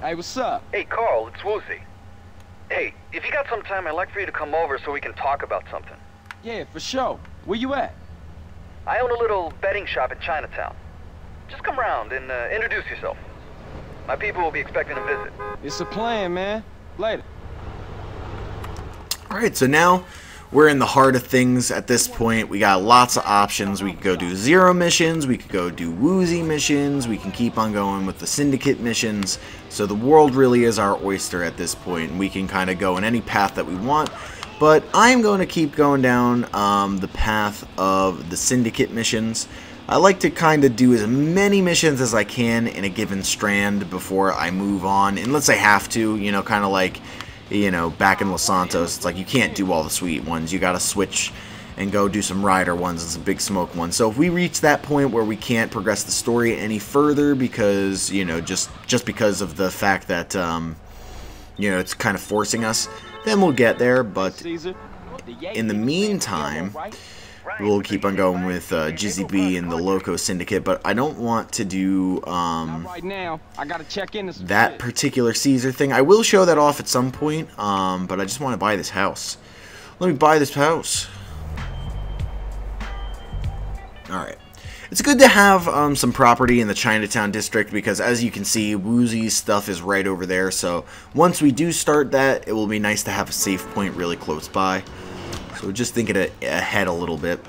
Hey, what's up? Hey, Carl, it's Woozy. Hey, if you got some time, I'd like for you to come over so we can talk about something. Yeah, for sure. Where you at? I own a little betting shop in Chinatown. Just come around and introduce yourself. My people will be expecting a visit. It's a plan, man. Later. Alright, so now we're in the heart of things at this point. We got lots of options. We could go do Zero missions, we could go do Woozy missions, we can keep on going with the Syndicate missions. So the world really is our oyster at this point, and we can kind of go in any path that we want. But I'm going to keep going down the path of the Syndicate missions. I like to kind of do as many missions as I can in a given strand before I move on, unless I have to, you know, kind of like, you know, back in Los Santos, it's like you can't do all the sweet ones. You gotta switch and go do some Rider ones and some Big Smoke ones. So if we reach that point where we can't progress the story any further because, you know, just because of the fact that, you know, it's kind of forcing us, then we'll get there. But in the mean-time, we'll keep on going with Jizzy B and the Loco Syndicate, but I don't want to do that particular Caesar thing. I will show that off at some point, but I just want to buy this house. Let me buy this house. Alright. It's good to have some property in the Chinatown district because, as you can see, Woozy's stuff is right over there, so once we do start that, it will be nice to have a safe point really close by. So just thinking ahead a little bit.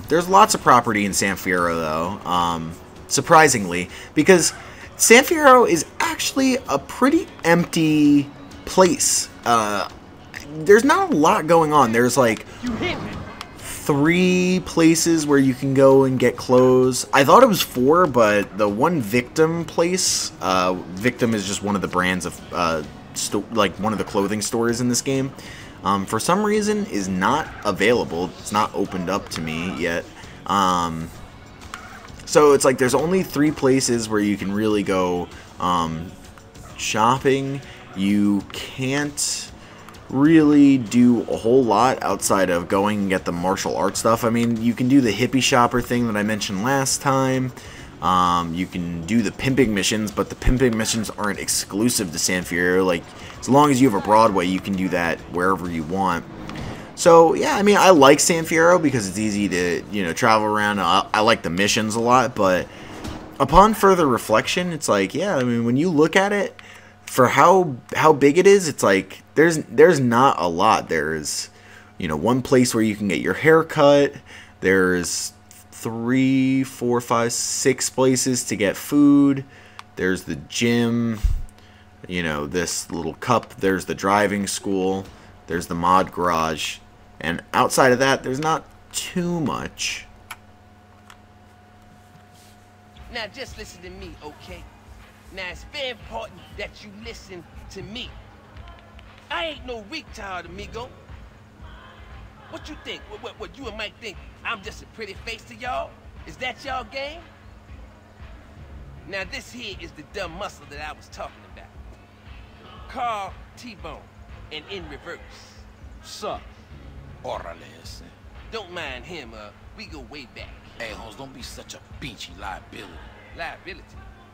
There's lots of property in San Fierro, though, surprisingly, because San Fierro is actually a pretty empty place. There's not a lot going on. There's like 3 places where you can go and get clothes. I thought it was 4, but the one Victim place, Victim is just one of the brands of, like one of the clothing stores in this game. For some reason is not available. It's not opened up to me yet. So it's like there's only 3 places where you can really go shopping. You can't really do a whole lot outside of going and get the martial arts stuff. I mean, you can do the hippie shopper thing that I mentioned last time. You can do the pimping missions, but the pimping missions aren't exclusive to San Fierro. Like, as long as you have a Broadway, you can do that wherever you want. So, yeah, I mean, I like San Fierro because it's easy to, you know, travel around. I like the missions a lot, but upon further reflection, it's like, yeah, I mean, when you look at it, for how big it is, it's like, there's not a lot. There's, you know, one place where you can get your hair cut. There's 3, 4, 5, 6 places to get food. There's the gym, you know, this little cup. There's the driving school. There's the mod garage. And outside of that, there's not too much. Now just listen to me, okay? Now it's very important that you listen to me. I ain't no retard, amigo. What you think? What you and Mike think? I'm just a pretty face to y'all? Is that y'all game? Now this here is the dumb muscle that I was talking about. Carl T-Bone, and in reverse. Sup? Orale, ese. Don't mind him, we go way back. Hey, Holmes, don't be such a beachy liability. Liability?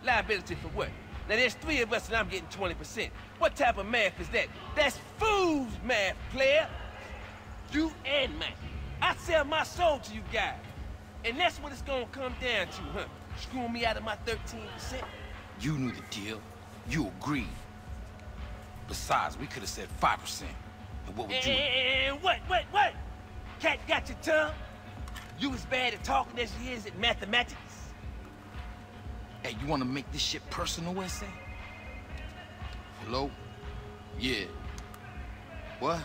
Liability for what? Now there's 3 of us and I'm getting 20%. What type of math is that? That's fool's math, player. You and Mike. I sell my soul to you guys. And that's what it's gonna come down to, huh? Screwing me out of my 13%? You knew the deal. You agreed. Besides, we could have said 5%. And what would you... And what? Cat got your tongue? You as bad at talking as you is at mathematics? Hey, you want to make this shit personal, S.A.? Hello? Yeah. What?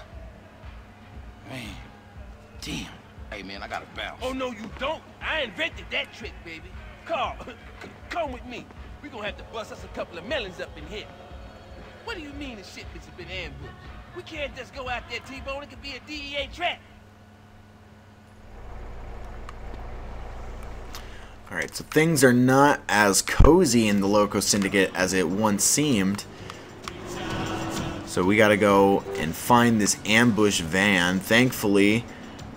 Man. Damn. Hey, man, I gotta bounce. Oh, no, you don't. I invented that trick, baby. Carl, come with me. We gonna have to bust us a couple of melons up in here. What do you mean the shipments have been ambushed? We can't just go out there, T-Bone. It could be a DEA trap. Alright, so things are not as cozy in the Loco Syndicate as it once seemed. So we gotta go and find this ambush van. Thankfully,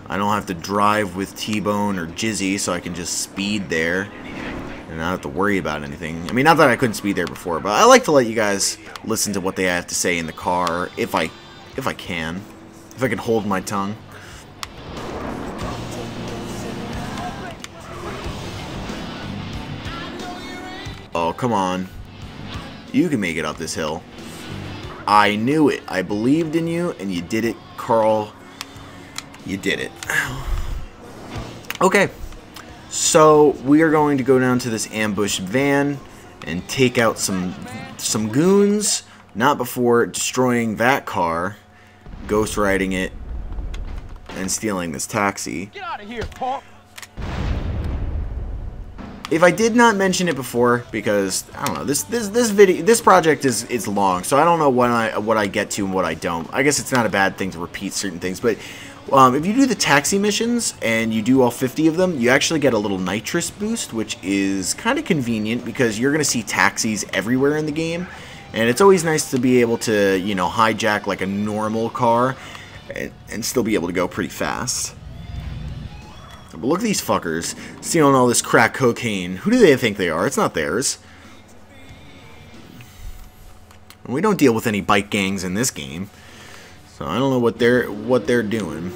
I don't have to drive with T-Bone or Jizzy, so I can just speed there. and not have to worry about anything. I mean, not that I couldn't speed there before, but I like to let you guys listen to what they have to say in the car if I can hold my tongue. Oh, come on. You can make it up this hill. I knew it. I believed in you, and you did it, Carl. You did it. Okay. So, we are going to go down to this ambushed van and take out some goons. Not before destroying that car, ghost riding it, and stealing this taxi. Get out of here, punk! If I did not mention it before, because I don't know, this project is long, so I don't know what I get to and what I don't. I guess it's not a bad thing to repeat certain things, but if you do the taxi missions and you do all 50 of them, you actually get a little nitrous boost, which is kind of convenient because you're gonna see taxis everywhere in the game, and it's always nice to be able to, you know, hijack like a normal car and still be able to go pretty fast. But look at these fuckers stealing all this crack cocaine. Who do they think they are? It's not theirs. We don't deal with any bike gangs in this game, so I don't know what they're doing.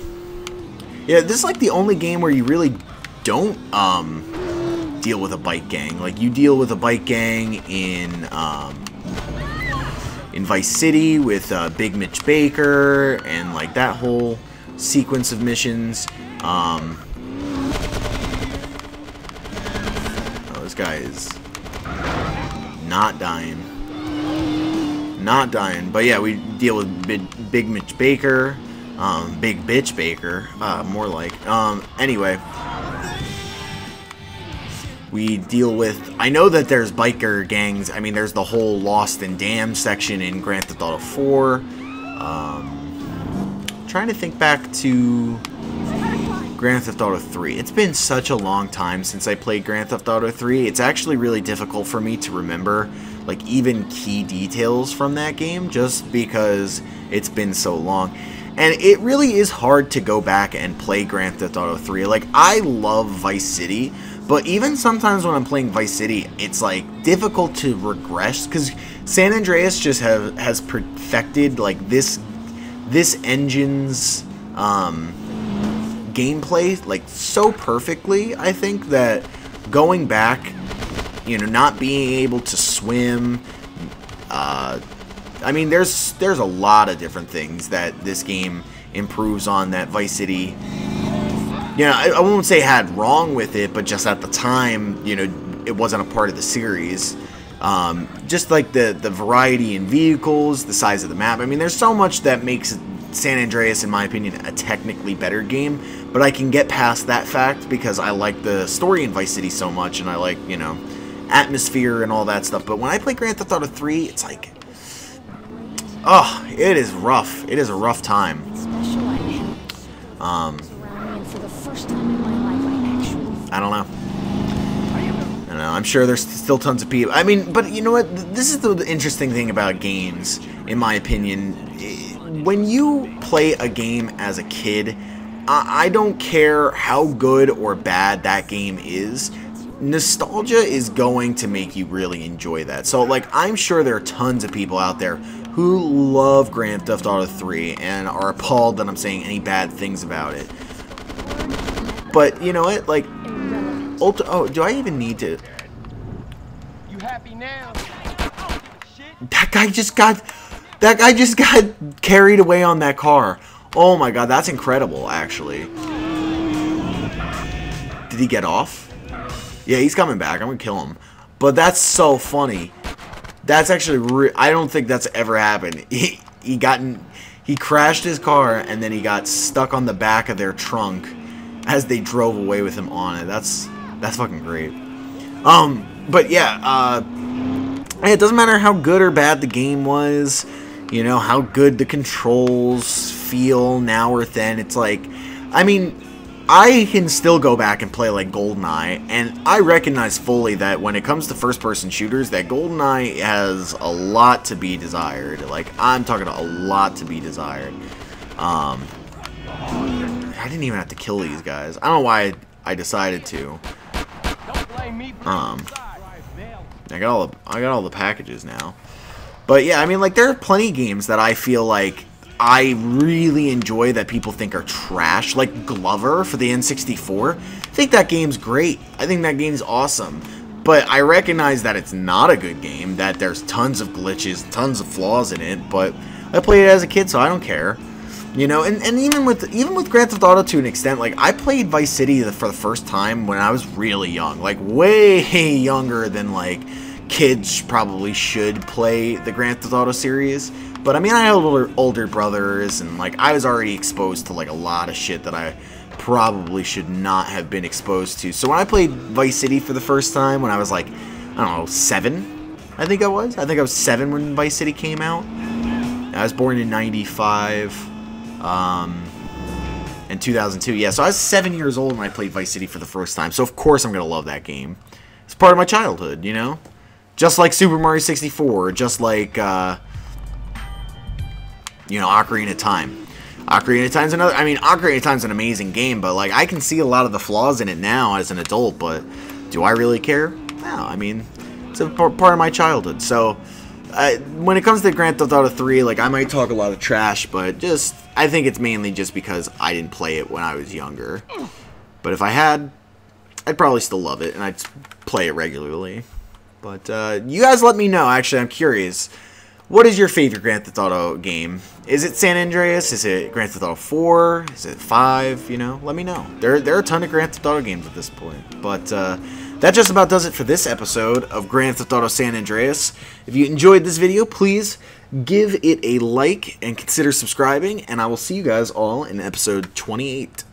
Yeah, this is like the only game where you really don't deal with a bike gang. Like you deal with a bike gang in Vice City with Big Mitch Baker and like that whole sequence of missions. This guy is not dying. Not dying. But yeah, we deal with Big Mitch Baker. Big Bitch Baker. More like. Anyway. We deal with... I know that there's biker gangs. I mean, there's the whole Lost and Damned section in Grand Theft Auto 4. Trying to think back to... Grand Theft Auto 3. It's been such a long time since I played Grand Theft Auto 3. It's actually really difficult for me to remember, like, even key details from that game, just because it's been so long. And it really is hard to go back and play Grand Theft Auto 3. Like, I love Vice City, but even sometimes when I'm playing Vice City, it's, like, difficult to regress, because San Andreas just has perfected, like, this engine's, gameplay like so perfectly, I think, that going back, you know, not being able to swim, I mean, there's a lot of different things that this game improves on that Vice City, you know, I won't say had wrong with it, but just at the time, you know, it wasn't a part of the series. Just like the variety in vehicles, the size of the map. I mean, there's so much that makes San Andreas, in my opinion, a technically better game, but I can get past that fact because I like the story in Vice City so much, and I like, you know, atmosphere and all that stuff. But when I play Grand Theft Auto 3, it's like, oh, it is rough. It is a rough time. I don't know. I don't know. I'm sure there's still tons of people. I mean, but you know what? This is the interesting thing about games, in my opinion. When you play a game as a kid, I don't care how good or bad that game is. Nostalgia is going to make you really enjoy that. So, like, I'm sure there are tons of people out there who love Grand Theft Auto 3 and are appalled that I'm saying any bad things about it. But, you know what? Like, oh, do I even need to... You happy now? That guy just got carried away on that car. Oh my god, that's incredible, actually. Did he get off? Yeah, he's coming back. I'm gonna kill him. But that's so funny. That's actually I don't think that's ever happened. He crashed his car and then he got stuck on the back of their trunk as they drove away with him on it. That's fucking great. But yeah, it doesn't matter how good or bad the game was, you know, how good the controls feel now or then. It's like, I mean, I can still go back and play like GoldenEye, and I recognize fully that when it comes to first-person shooters, that GoldenEye has a lot to be desired. Like, I'm talking a lot to be desired. I didn't even have to kill these guys. I don't know why I decided to. Don't blame me, bro. I got all the packages now. But yeah, I mean, like, there are plenty of games that I feel like I really enjoy that people think are trash, like Glover for the N64. I think that game's great. I think that game's awesome. But I recognize that it's not a good game, that there's tons of glitches, tons of flaws in it, but I played it as a kid, so I don't care. You know, and even with Grand Theft Auto to an extent, like, I played Vice City for the first time when I was really young, like, way younger than, like, kids probably should play the Grand Theft Auto series. But I mean, I had older brothers, and like I was already exposed to like a lot of shit that I probably should not have been exposed to. So when I played Vice City for the first time, when I was like, I don't know, 7, I think I was 7 when Vice City came out. I was born in '95, and 2002. Yeah, so I was 7 years old when I played Vice City for the first time. So of course I'm gonna love that game. It's part of my childhood, you know. Just like Super Mario 64, just like, you know, Ocarina of Time. Ocarina of Time's another, I mean, Ocarina of Time's an amazing game, but, like, I can see a lot of the flaws in it now as an adult, but do I really care? No, I mean, it's a part of my childhood. So, when it comes to Grand Theft Auto 3, like, I might talk a lot of trash, but just, I think it's mainly just because I didn't play it when I was younger. But if I had, I'd probably still love it, and I'd play it regularly. But, you guys let me know. Actually, I'm curious. What is your favorite Grand Theft Auto game? Is it San Andreas? Is it Grand Theft Auto 4? Is it 5? You know, let me know. There are a ton of Grand Theft Auto games at this point. But, that just about does it for this episode of Grand Theft Auto San Andreas. If you enjoyed this video, please give it a like and consider subscribing. And I will see you guys all in episode 28.